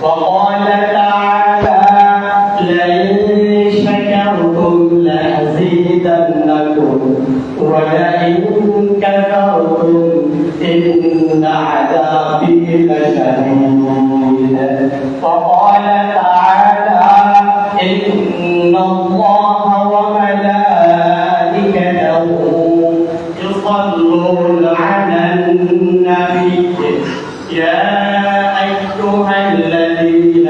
وقال تعالى لئن شكرتم لأزيدنكم ولئن كفرتم إن عذابي لشديد وقال تعالى إن الله وملائكته يصلون على النبي يا أيها الذين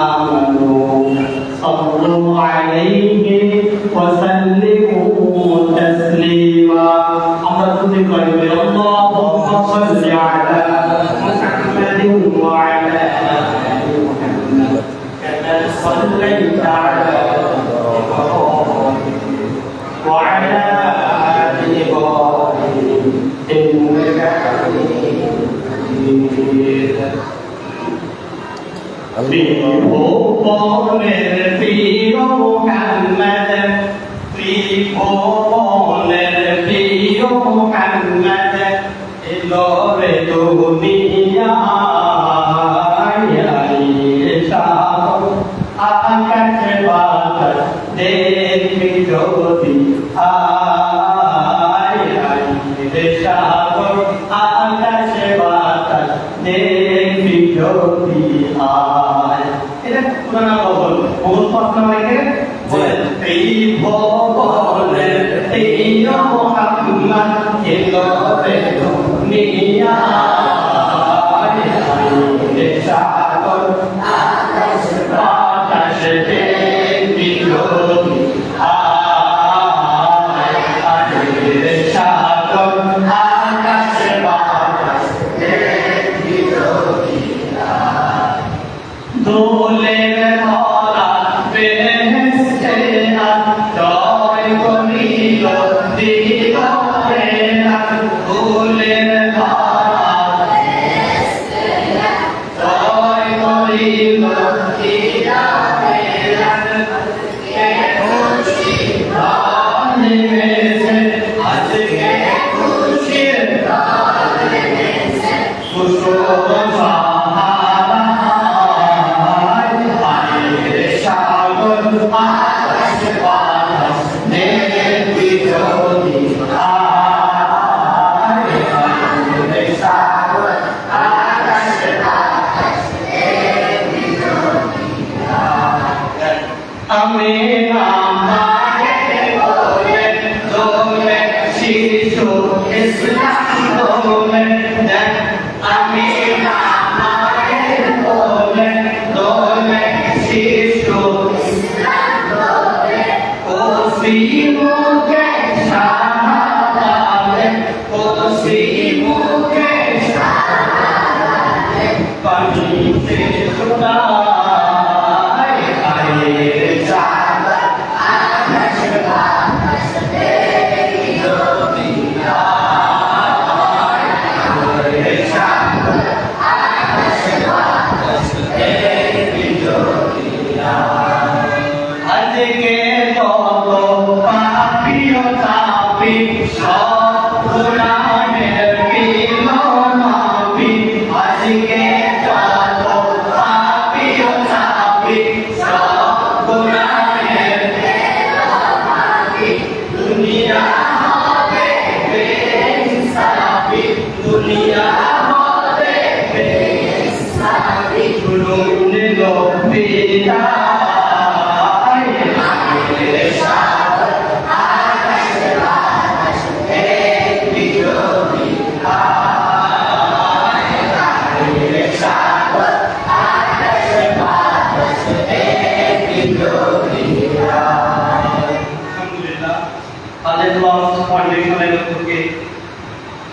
آمنوا صلوا عليه وسلموا تسليما اللهم صل على محمد وعلى آل محمد كما صليت على إبراهيم وعلى آل إبراهيم إنك حميد مجيد في محمد في محمد إلى الدنيا আকাশ বাতাস দেখবি যদি আয় আয় রে সাগর আকাশ বাতাস দেখবি যদি আয় এটা পুরানা বল বল আপনারা বলেন এই ভবনের এই মোহাম্মদ এলো রে দুনিয়া আয় আয় রে সাগর আকাশ বাতাস দেখবি যদি আয় আয় রে সাগর আকাশ বাতাস দেখবি যদি আয় দোলের ধরা বেহেশতেরা জয় করিল দিগন্তেরা দোলের ধরা বেহেশতেরা জয় করিল দিগন্তেরা কে খুশি প্রাণ নেমেছে আজকে খুশির প্রাণ নেমেছে সুষমা আকাশ বাতাস দেখবি যদি আয় রে সাগর আকাশ বাতাস দেখবি যদি আমি আমাকে বলে দোলে শিশু ইসলাম দোলে আমি আমাকে বলে দোলে শিশু মুখে সাহায্য মুখে সাহায্য পানিতে সুদায় আয়ে সাগর আকাশ বাতাস দেখবি যদি আয়ে সাগর আকাশ বাতাস দেখবি যদি আজকে কত পাপিও তাপি সব গুনাহের বিলমাপি আজকে কত পাপিও তাপি সব গুনাহের বিলমাপি দুনিয়া হবে বেইনসাফি দুনিয়া হবে বেইনসাফি জুলুম লোভিতা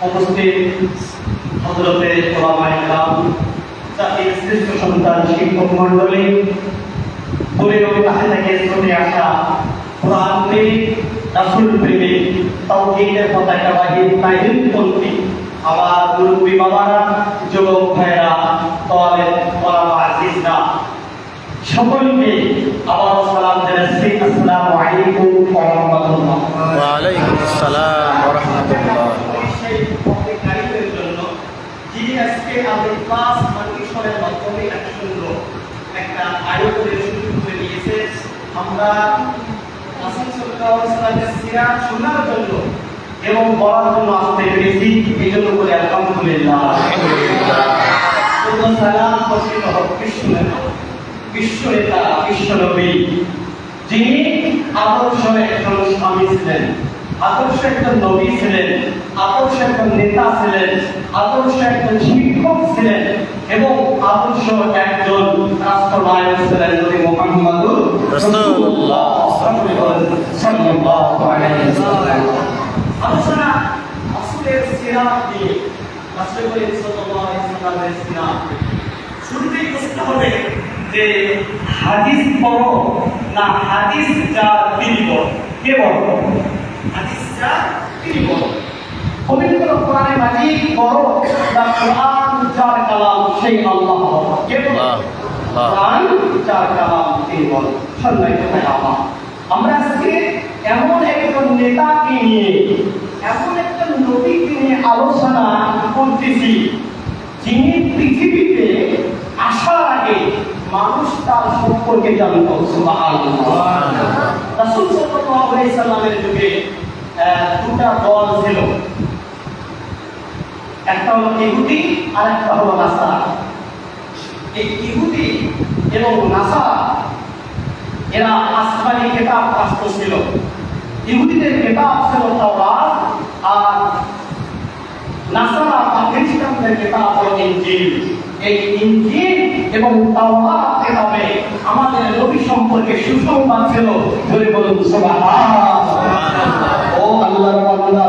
উপস্থিত হযরতে ওলামায়ে কেরাম জাতির শ্রেষ্ঠ সন্তান শিক্ষক মণ্ডলী পরিণত কাছে থেকে ছুটে আসা কোরআন প্রেমিক রাসূল প্রেমিক তাওহীদের পতাকাবাহী তাইয়িবপন্থী আমার মুরব্বী বাবারা যুবক ভাইরা তালেব ওলামা আজিজরা সকলকে আবার সালাম জানাচ্ছি আসসালামু আলাইকুম ওয়া রাহমাতুল্লাহ। ওয়া আলাইকুম আসসালাম ওয়া রাহমাতুল্লাহ। যিনি আজকে আমাদের ক্লাস মাল্টিশনের মাধ্যমে শুনলো আমরা রাসূল সাল্লাল্লাহু আলাইহি ওয়াসাল্লামের সিরাত শোনার জন্য এবং বলার জন্য আসতে পেরেছি, এই জন্য বলে আলহামদুলিল্লাহ। সালাম বর্ষিত হোক বিশ্ব নেতা, বিশ্ব নবী, যিনি আদর্শ একজন স্বামী ছিলেন, আদর্শ একজন নবী ছিলেন, আদর্শ একজন নেতা ছিলেন, আদর্শ একজন শিক্ষক ছিলেন এবং আদর্শ একজন রাষ্ট্রনায়ক ছিলেন নবী মুহাম্মদুর রাসূলুল্লাহ সাল্লাল্লাহু আলাইহি ওয়াসাল্লাম। আলোচনা রাসূলের সিরাত নিয়ে, রাসূল সাল্লাল্লাহু আলাইহি ওয়াসাল্লামের সিরাত। শুরুতেই বুঝতে হবে যে হাদিস পড়ো না হাদিস যার তিনি বড়, কে বড়? হাদিস যার তিনি বড়। পবিত্র কোরআনে মাজিদ পড়ো না কোরআন যার কালাম সেই আল্লাহ বড়, কে বড়? কোরআন যার কালাম তিনি বড়। সম্মানিত ভাইরা, আমরা আজকে এমন একজন নেতাকে নিয়ে, এমন একজন নবীকে নিয়ে আলোচনা করতেছি যিনি পৃথিবীতে আসার আগে মানুষ তার সম্পর্কে জানত। সুবহানাল্লাহ। রাসূল সাল্লাল্লাহু আলাইহি সাল্লামের যুগে দুটা দল ছিল, একটা হলো ইহুদি আর একটা হলো নাসারা। এই ইহুদি এবং নাসারা এরা আসমানি কিতাব পাঠ ছিল। ইহুদিদের কিতাব ছিল তাওরাত আর নাসারা বা খ্রিস্টানদের কিতাব হলো ইনজিল। এই ইনজিল এবং তাওরাত কিতাবে আমাদের নবী সম্পর্কে সুসংবাদ ছিল। জোরে বলুন সুবহানাল্লাহ। ও আল্লাহর বান্দা,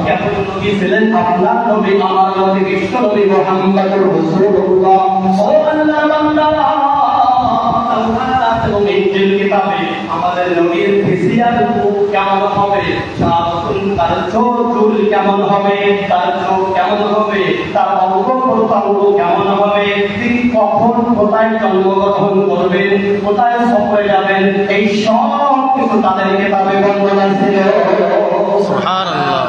কেমন নবী ছিলেন আপনার নবী, আমার নবী বিশ্ব নবী মুহাম্মদুর রাসূলুল্লাহ। ও আল্লাহর বান্দা, তাওরাত এবং ইনজিল কিতাবে আমাদের নবীর ফিজিয়াল রূপ কেমন হবে, তার চুল কেমন হবে, তার চোখ কেমন হবে, তার অঙ্গ প্রত্যঙ্গ কেমন হবে, তিনি কখন কোথায় জন্মগ্রহণ করবেন, কোথায় সফরে যাবেন, এই সব কিছু তাদের কিতাবে বর্ণনা ছিল। সুবহানাল্লাহ।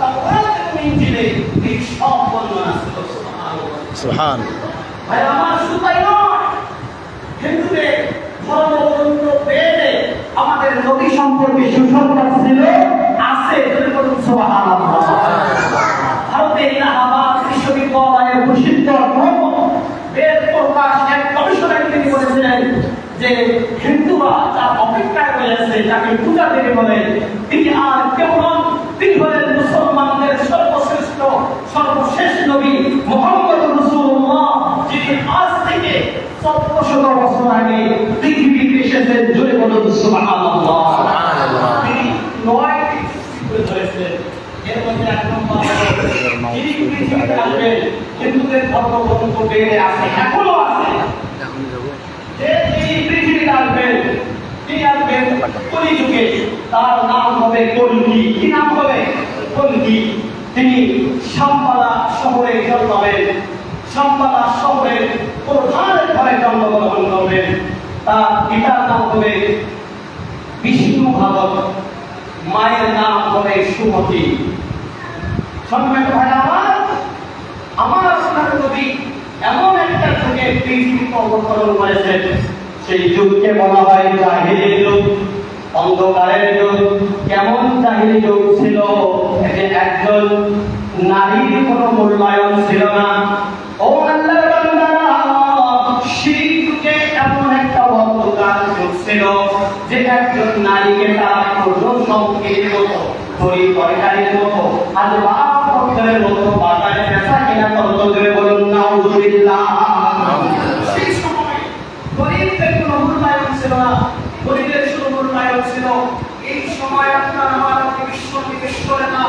তাওরাত এবং ইনজিলে এই সব বর্ণনা ছিল। সুবহান। ভাই আমার শুধু তাই নয়, হিন্দুদের ধর্মগ্রন্থ বেদে আমাদের নবী সম্পর্কে সুসংবাদ ছিল, আছে। যদি বলুন সুবহানাল্লাহ। ভারতে ইলাহাবাদ বিশ্ববিদ্যালয়ের প্রসিদ্ধ বেদ প্রকাশ এক গবেষণায় তিনি বলেছিলেন যে হিন্দুরা যার অপেক্ষায় রয়েছে, যাকে পূজা দেবে বলে, তিনি আর কেউ নন, তিনি হলেন মুসলমানদের সর্বশ্রেষ্ঠ সর্বশেষ নবী মুহাম্মদুর রাসূলুল্লাহ, যিনি আজ থেকে 1400 বছর আগে পৃথিবীতে এসেছেন। জোরে বলুন সুবহানাল্লাহ। তিনি 9টি সূত্র ধরেছিলেন। এর মধ্যে এক নম্বর যিনি পৃথিবীতে আসবেন, হিন্দুদের ধর্মগ্রন্থ বেদে আছে, এখনো আছে, যে তিনি পৃথিবীতে আসবেন, তিনি আসবেন কলিযুগে, তার নাম হবে কলকি। কি নাম হবে? কলকি। তিনি শামপালা শহরে জন্মাবেন, শামপালা শহরের প্রধানের ঘরে জন্মগ্রহণ করবেন। তার পিতার নাম হবে বিষ্ণু ভাগবত, মায়ের নাম হবে সুমতি। সম্মানিত ভাই আমার আপনার নবী এমন একটা যুগে পৃথিবীতে অবতরণ করেছেন, সেই যুগকে বলা হয় জাহিলি যুগ, অন্ধকারের যুগ। কেমন জাহিলি যুগ ছিল? যে একজন নারীর কোনো মূল্যায়ন ছিল না। ও আল্লাহর বান্দারা, সেই যুগে এমন একটা অন্ধকার যুগ ছিল যে একজন নারীকে তারা প্রয়োজন সংকেতের মতো, তরি তরকারির মতো, আর বাপের মতো বাজারে বেচা কিনা করতো। জোরে বলুন নাউযুবিল্লাহ। সেই সময় গরিবদের কোনো মূল্যায়ন ছিল না, গরিবের শুধু মূল্যায়ন ছিল। এই সময় আপনার আমার বিশ্বরে না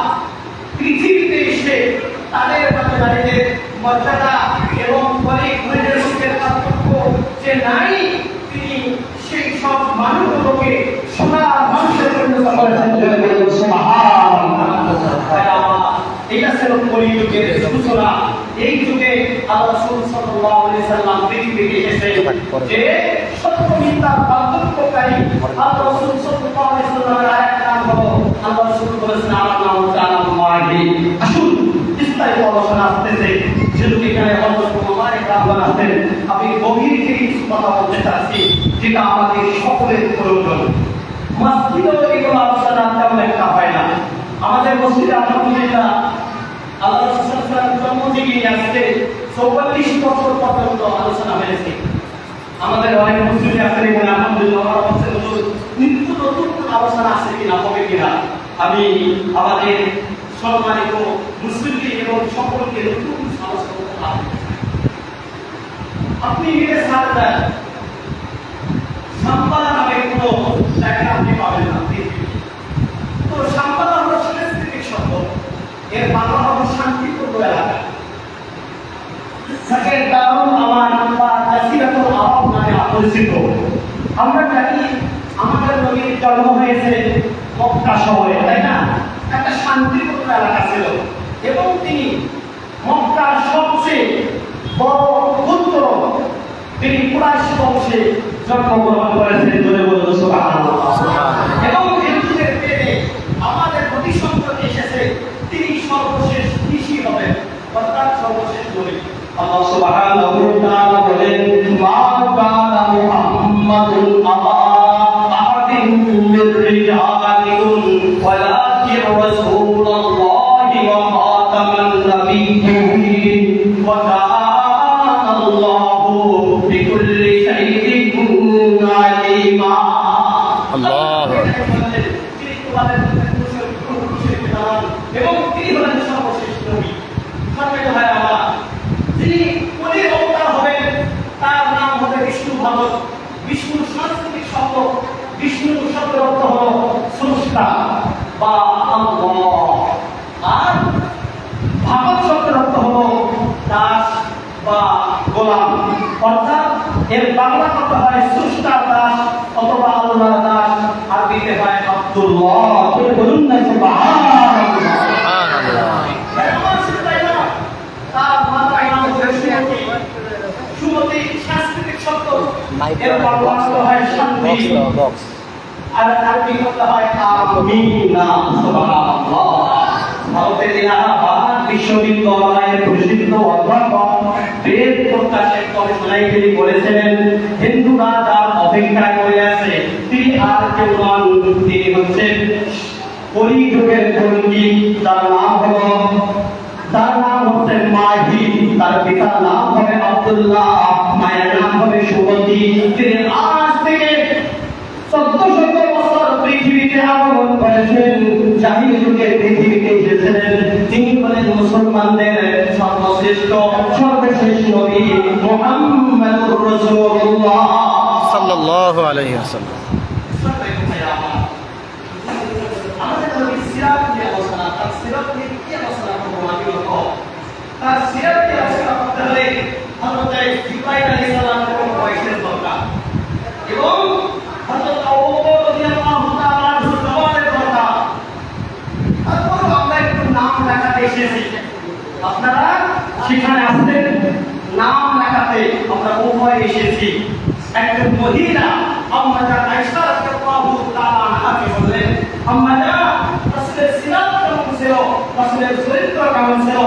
পৃথিবীতে এসে তাদের মধ্যে নারীদের মর্যাদা এবং গরিবের মধ্যে পার্থক্য যে নাই, তিনি সেই সব মানুষগুলোকে সোনার মানুষের পরিণত করেছেন। এটা ছিল কলিযুগের সূচনা। এই যুগে আল্লাহ রাসূল সাল্লাল্লাহু আলাইহি সাল্লাম পৃথিবীতে এসে যে সত্য মিথ্যার পার্থক্যকারী আল্লাহ রাসূল সাল্লাল্লাহু আলাইহি সাল্লামের আরেকটা নাম হলো, আল্লাহ রাসূল বলেছেন আমার নাম হচ্ছে আল-মাহি। আসুন বিস্তারিত আলোচনা আসতেছে, যেহেতু এখানে অল্প সময় একটা আলোচনা আসতেন, আমি গভীর থেকে কথা বলতে চাচ্ছি যেটা আমাদের সকলের প্রয়োজন। মসজিদেও এগুলো আলোচনা তেমন একটা হয় না। আমাদের মসজিদে আলহামদুলিল্লাহ আল্লাহ রাসূল সাল্লাল্লাহু আলাইহি ওয়াসাল্লাম জন্ম থেকে আজকে 44 বছর পর্যন্ত আলোচনা হয়েছে। আমাদের অনেক মসজিদে আছে এবং আলহামদুলিল্লাহ আমার কাছে নিত্য নতুন আলোচনা আছে কিনা হবে কিনা আমি আমাদের সম্মানিত মুসলিমদের এবং সকলকে নতুন আলোচনা করতে পারি। আপনি এটা সারবেন সাম্পালা নামে কোনো জায়গা আপনি পাবেন না। তো সাম্পালা হলো সাংস্কৃতিক শব্দ, এর বাংলা হলো শান্তিপূর্ণ এলাকা। যাকে দারুল আমান বা জাসিরাতুল আরব নামে পরিচিত। আমরা জানি আমাদের নবীর জন্ম হয়েছে মক্কা শহরে, তাই না? একটা শান্তিপূর্ণ এলাকা ছিল এবং তিনি মক্কার সবচেয়ে বড় পুত্র, তিনি কুরাইশ বংশে জন্মগ্রহণ করেছেন। বলে বলুন সুবহানাল্লাহ। এবং হিন্দুদের পেটে আমাদের নবী সন্তান এসেছে, তিনি সর্বশেষ ঋষি হবেন, অর্থাৎ সর্বশেষ নবী। আল্লাহ সুবহানাহু ওয়া তাআলা বলেন, মা কানা মুহাম্মাদুন আবা আহাদিন মির রিজালিকুম ওয়ালাকিন রাসূলুল্লাহি ওয়া খাতামান নাবিয়্যিন ওয়া কানা আল্লাহু বিকুল্লি শাইইন আলিমা। আল্লাহু তিনি তোমাদের এবং তিনি হলেন সর্বশেষ নবী। সম্মানিত ভাই আমার, যিনি কলির অবতার হবেন তার নাম হবে বিষ্ণু ভগত। বিষ্ণু সাংস্কৃতিক শব্দ, বিষ্ণু শব্দের অর্থ হলো স্রষ্টা বা আল্লাহ, আর ভাগত শব্দের অর্থ হলো দাস বা গোলাম। অর্থাৎ এর বাংলা কথা হয় স্রষ্টার দাস অথবা আল্লাহর দাস, আরবিতে হয় আব্দুল্লাহ। বলুন না সুবহানাল্লাহ। সাংস্কৃতিক শব্দ, এর বাংলা হয় শান্তি, আর আরবি কথা হয় আমিনা। সুবহানাল্লাহ। ভারতের এলাহাবাদ বিশ্ববিদ্যালয়ের প্রসিদ্ধ অধ্যাপক বেদ প্রকাশের গবেষণায় তিনি বলেছিলেন, হিন্দুরা যার অপেক্ষা করে আছে তিনি আর কেউ নন, তিনি হচ্ছেন কলিযুগের কলকি। তার নাম হচ্ছে মাহি, তার পিতার নাম হবে আব্দুল্লাহ, মায়ের নাম হবে সুমতি। তিনি আজ থেকে 1400 বছর পৃথিবীতে আগমন করেছেন, জাহিলি যুগে পৃথিবীতে এসেছিলেন। তিনি হলেন মুসলমানদের সর্বশ্রেষ্ঠ সর্বশেষ নবী মুহাম্মদুর রাসূলুল্লাহ সাল্লাল্লাহু আলাইহি ওয়াসাল্লাম। আমাদের নবীর সিরাত নিয়ে আলোচনা, তার সিরাত নিয়ে কি আলোচনা করবো আমি বলবো। তার সিরাত নিয়ে আলোচনা করতে হলে হযরত জিবরাইল আলাইহিস সালামের কোনো বয়সের দরকার এবং হযরত আবু বকর রাদিয়াল্লাহু তাআলা আনহু জওয়ানের দরকার। তারপর আমরা একটু নাম লেখাতে এসেছি, আপনারা সেখানে আসছেন নাম লেখাতে, আমরা উভয় এসেছি। একজন মহিলা আম্মা জান আয়েশা রাদিয়াল্লাহু তাআলা আনহাকে বললেন, আম্মা জান রাসূলের সিরাত কেমন ছিল, রাসূলের চরিত্র কেমন ছিল?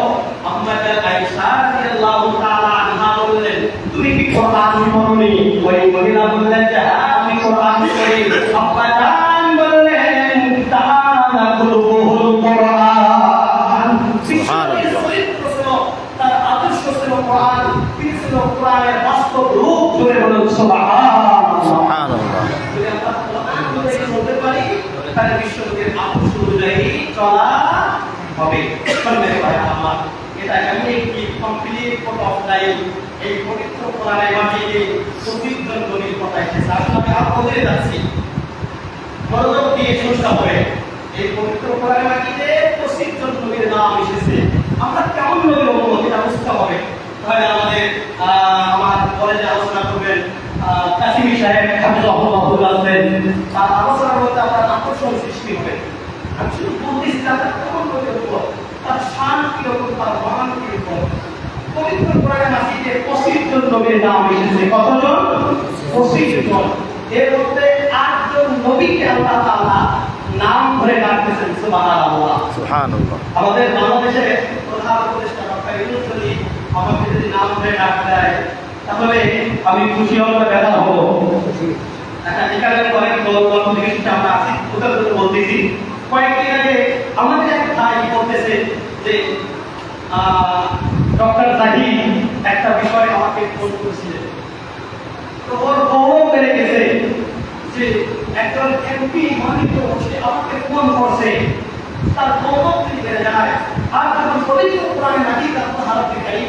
আম্মা জান আয়েশা রাদিয়াল্লাহু তাআলা আনহা বললেন, তুমি কি কোরআন পড়নি? ওই মহিলা বললেন যে হ্যাঁ আমি কোরআন পড়ি। আম্মা জান বললেন, তাআলা কুলুহুল কোরআন। সুবহানাল্লাহ। চরিত্র ছিল, তার আদর্শ ছিল কোরআন, তিনি ছিল কোরআনের বাস্তব রূপ। জোরে বলুন সুবহানাল্লাহ। সুবহানাল্লাহ। যদি আমরা কোরআন অনুযায়ী চলতে পারি তাহলে বিশ্বনবীর আদর্শ অনুযায়ী চলা হবে। সম্মানিত ভাই আমার, এটা এমন একটি কমপ্লিট কোড অফ লাইফ। এই পবিত্র কোরআনের মাটিতে পবিত্র নবীর কথা এসেছে। আমি আর বলে যাচ্ছি, মনোযোগ দিয়ে শুনতে হবে। এই পবিত্র কোরআনের মাটিতে পবিত্র নবীর নাম এসেছে। আমরা কেমন নবীর অনুমতি এটা বুঝতে হবে। তাহলে আমার কলেজে আলোচনা করবেন কাসিমি সাহেব হাফিজাহুল্লাহ আছেন, তার আলোচনার মধ্যে আপনার আকর্ষণ সৃষ্টি হবে। আমি শুধু বলতেছি আপনার কেমন নবীর উপর, তার শান কিরকম, তার মান কিরকম। পবিত্র কোরআনের মাটিতে 25 জন নবীর নাম এসেছে। কতজন? 25 জন। এর মধ্যে 8 জন নবীকে আল্লাহ তাআলা নাম ধরে ডাকতেছেন। সুবহানাল্লাহ। সুবহানাল্লাহ। আমাদের বাংলাদেশের প্রধান উপদেষ্টা ডক্টর ইউনূস যদি আমাকে যদি নাম ধরে ডাক দেয় তাহলে আমি খুশি হব না ব্যথা হব? এখানে অনেক গল্প জিনিসটা আমরা আছি উদাহরণ বলতেছি। কয়েকদিন আগে আমাদের এক ভাই বলতেছে যে ডক্টর জাহিদ একটা বিষয় আমাকে ফোন করেছিলেন। তো ওর বড় বেড়ে গেছে যে একজন এমপি মনোনীত হচ্ছে, আমাকে ফোন করছে, তার গৌরব তিনি বেড়ে যায়। আর যখন পবিত্র কোরআনে নাকি তার হারাতে গাই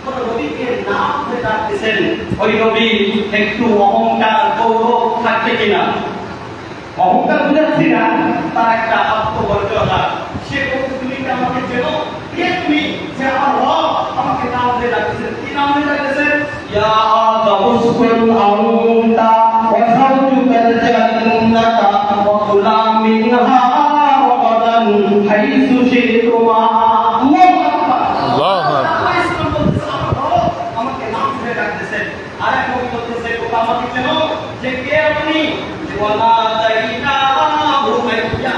কোন নবীকে নাম ধরে ডাকতেছেন, ওই নবী একটু অহংকার গৌরব থাকবে কিনা? অহংকার বুঝাচ্ছি না, তার একটা আত্মমর্যাদা। সে বলতে তুমি কি আমাকে চেনো? কে তুমি যে আমার রব আমাকে নাম ধরে ডাকতেছেন? কি নাম ধরে ডাকতেছেন? ইয়া তাবুসকুন আউন্তা ওয়া সাউজুকাল জান্নাতা ওয়া কুলা মিনহা রাগাদান হাইসু শিতুমা। আল্লাহু আকবার, আল্লাহু আকবার। ইসলাম বলতেছে আমার রব আমাকে নাম ধরে ডাকতেছেন। আর এক নবী বলতেছে তোমরা আমাকে চেনো? যে কে আপনি? ওয়ালা তাইনাহু ইয়া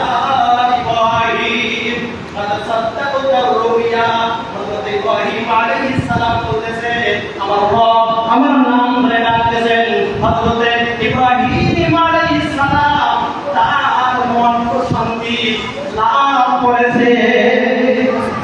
ইব্রাহিম قد صدقت الرؤيا। হযরত ইব্রাহিম আলাইহিস সালাম বলতেছে আমার রব আমার নাম ধরে ডাকতেছেন। হযরত ইব্রাহিম আলাইহিস সালাম তার মন শান্তি লাভ করেছে।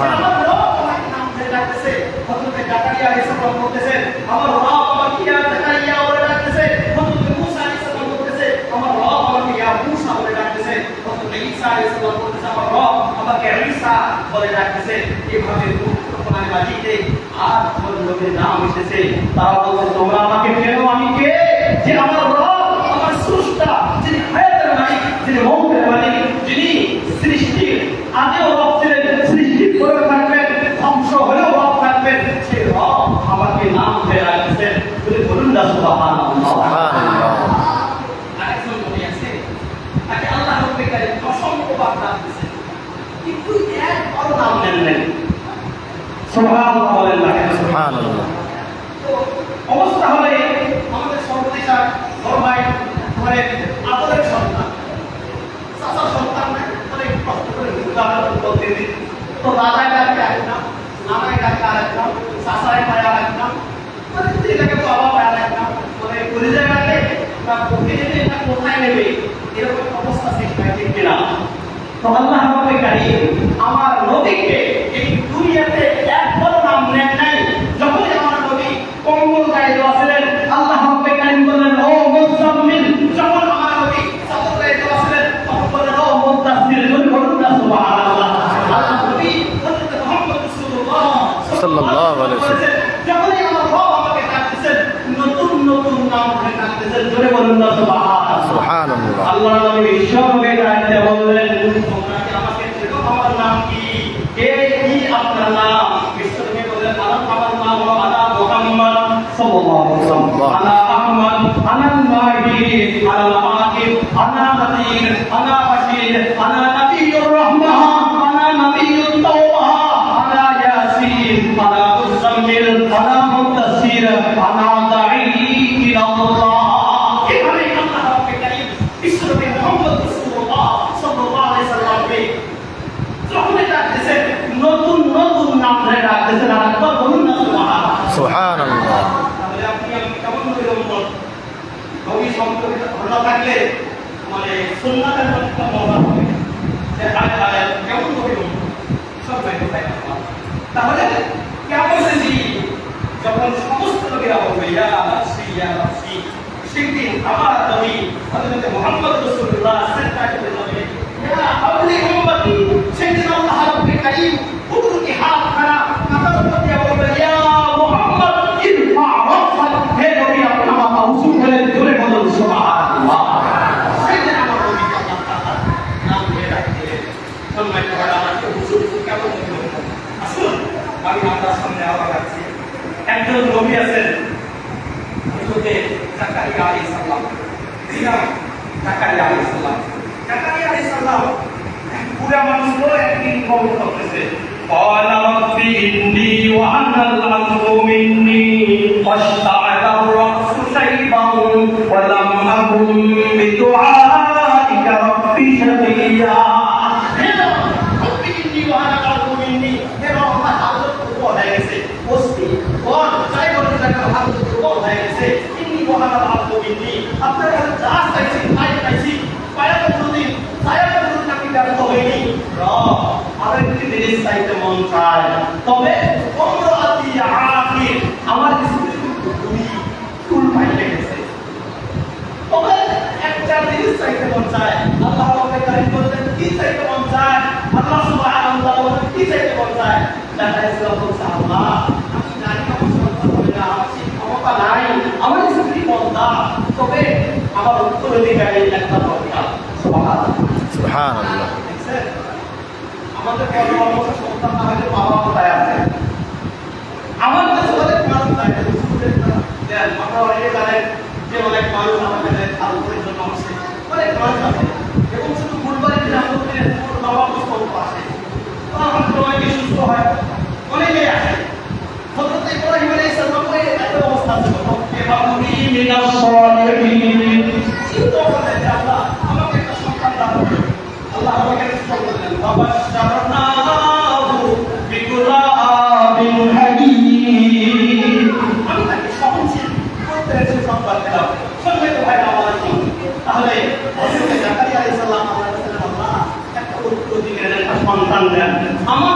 আমার রব আমাকে নাম ধরে ডাকতেছে। হযরত জাকারিয়া আলাইহিস সালাম বলতেছেন আমার রব আমাকে ইয়া জাকারিয়া বলে ডাকতেছে। হযরত মুসা আলাইহিস সালাম বলতেছে আমার রব আমাকে ইয়া মুসা বলে ডাকতেছে। হযরত ঈসা আলাইহিস সালাম বলতেছে আমার রব আমাকে ঈসা বলে ডাকতেছে। এভাবে কোরআনে মাজিদে আর লোকের নাম এসেছে। তারা বলছে তোমরা আমাকে চেনো? আমি কে? যে আমার রব আমার স্রষ্টা, যিনি হায়াতের মালিক, যিনি মৌতের মালিক, যিনি সৃষ্টির আদিও রব ছিলেন, সৃষ্টি করে থাকবেন, ধ্বংস হলেও রব থাকবেন, সেই রব আমাকে নাম ধরে ডাকতেছেন। বলুন না সুবহানাল্লাহ। সুবহানাল্লাহ। আরেকজন নবী আছে, তাকে আল্লাহ রাব্বুল কারীম অসংখ্য বার ডাকতেছেন, কিন্তু একবারও নাম নেন নাই। সুবহানাল্লাহ বলেন না? সুবহানাল্লাহ। তো অবস্থা হলে আমাদের সর্বদেশা বড় ভাই ঘরে আদরের সন্তান, চাচার সন্তান অনেক কষ্ট করে বলতে দিন। তো দাদাই ডাকে এক নাম, নানাই ডাকে আর এক নাম, চাচাই পায় আর এক নাম, মানে এটাকে বাবা পায় আর এক নাম, মানে পরিচয় ডাকে না কোথায় নেবে না কোথায় নেবে, এরকম অবস্থা সৃষ্টি হয়, ঠিক কিনা? তো আল্লাহ রাব্বুল কারীম আমার নবীকে এই দুনিয়াতে একবারও নাম নেন নাই। যখন আমার নবী কম্বল গায়ে দেওয়া ছিলেন, আল্লাহ রাব্বুল কারীম বললেন ও মুজাম্মিল। যখন আমার নবী চাদর গায়ে দেওয়া ছিলেন, তখন বললেন ও মুদাসসির। বলুন না সুবহানাল্লাহ। আল্লাহ নবী হযরত মুহাম্মদ রাসূলুল্লাহ সাল্লাল্লাহু আলাইহি ওয়াসাল্লাম যখনই আমার রব আমাকে ডাকতেছেন, নতুন নতুন নাম ধরে ডাকতেছেন। জোরে বলুন না সুবহানাল্লাহ। সুবহানাল্লাহ। আল্লাহ নবী বিশ্বনবী ডাকতে বললেন তোমরা কি আমাকে চেনো? আমার নাম কি? কে কি আপনার নাম? বিশ্বনবী বললেন আমার নাম হলো আনা মুহাম্মদ সাল্লাল্লাহু আলাইহি ওয়াসাল্লাম, আনা আহমদ, আনা মাহি, আনা আকিব, আনা নাযীর, আনা বাশীর, আনা নবিয়ুর রাহমাহ, আনা নবিয়ুত তাওবা, আনা ইয়াসিন, আনা মুজাম্মিল, আনা মুদাসসির, আনা দাঈ ইলাল্লাহ। এভাবে আল্লাহ রাব্বুল কারীম বিশ্বনবী মুহাম্মদ রাসূলুল্লাহ সাল্লাল্লাহু আলাইহি সাল্লামকে যখন ডাকতেছেন, নতুন নতুন নাম ধরে ডাকতেছেন। আর একবার বলুন না সুবহানাল্লাহ। সুবহানাল্লাহ। তাহলে আপনি আমি কেমন নবীর উম্মত? নবী সম্পর্কে ধারণা থাকলে মানে সুন্নাতের প্রতি মনোভাব হবে যে কেমন নবীর উম্মত সব বাইরে পাই। তাহলে কেমন যদি যখন সমস্ত নবীরা বলবে ইয়া নাফসি ইয়া নাফসি, সেদিন আমার নবী হযরত মুহাম্মদ রাসূলুল্লাহ সাল্লাল্লাহু আলাইহি ওয়াসাল্লাম ইয়া আউলি উম্মতি, সেদিন আল্লাহ রাব্বুল কারীম কুদরতি হাত খানা মাথার উপর দিয়ে বলবে ইয়া মুহাম্মদ ইরফা রাফা। হে নবী আপনি মাথা উঁচু করে জোরে বলুন সুবহানাল্লাহ। সেদিন আমার নবী আল্লাহ তাআলা নাম ধরে ডাকলেন। সম্মানিত ভাই, আমাকে হুজুর কেমন নবী? আসুন আমি আপনার সামনে আবার রাখছি। একজন নবী আছেন হযরত জাকারিয়া আলাইহিস সালাম। জাকারিয়া আলাইহিস সালাম, জাকারিয়া আলাইহিস সালাম পুরা মানুষগুলো একদিন কবর করতেছে। قال رب إني وأنا العظم مني واشتعل الرأس شيبا ولم أكن بدعائك رب شقيا। رب إني وأنا العظم مني, সুবহানাল আব্দু বিনি, আপনার কাছে যা চাইছি তাই চাইছি, পায়া কোনদিন ছায়া কোনদিন আপনি ব্যর্থ হইনি। রব আরেকটি জিনিস চাইতে মন চায়, তবে অমরাতি আখির, আমার স্ত্রী কিন্তু চুল পাইলে গেছে, তবে একটা জিনিস চাইতে মন চায়। আল্লাহ আমাকে কারিম বলতেন কি চাইতে মন চায়, আল্লাহ সুবহানাহু ওয়া তাআলা বলেন কি চাইতে মন চায়। দেখা ইসলাম বলছে আল্লাহ আমি জানি আমার সন্তান হবে না, আমার সেই ক্ষমতা নাই, আমার স্ত্রী বন্ধা, তবে আমার উত্তরাধিকারী একটা দরকার। সুবহানাল্লাহ। সুবহানাল্লাহ। দেখছেন? আমাদের কর্মরত সন্তান না হলে বাবা কোথায় আছে? আমার কাছে অনেক মানুষ থাকে, দেন আপনারা অনেকে জানেন যে অনেক মানুষ আমাদের আলোচনার জন্য আসে, অনেক মানুষ আছে এবং শুধু ফুলবাড়ি গ্রাম থেকে বাবা পুস্তক আসে, আমার অনেকে সুস্থ হয়, অনেকেই আসে। হযরত ইব্রাহিম আলাইহিস সালাম একটা অবস্থা ছিল, এবাবুনি মিনাস সালিহিন, চিন্তা করলেন যে আল্লাহ আমাকে একটা সন্তান দান করুন। আল্লাহ আমাকে একটা সন্তান দিলেন, বাবা শারনাহু বিকুলাবিন হাকিম, আমি তাকে সহনশীল করতে এসে সন্তান দিলাম। সম্মানিত ভাই আমার কি তাহলে হযরত জাকারিয়া আলাইহিস সালাম আল্লাহর কাছে আল্লাহ একটা উত্তরাধিকারী একটা সন্তান দেন, আমার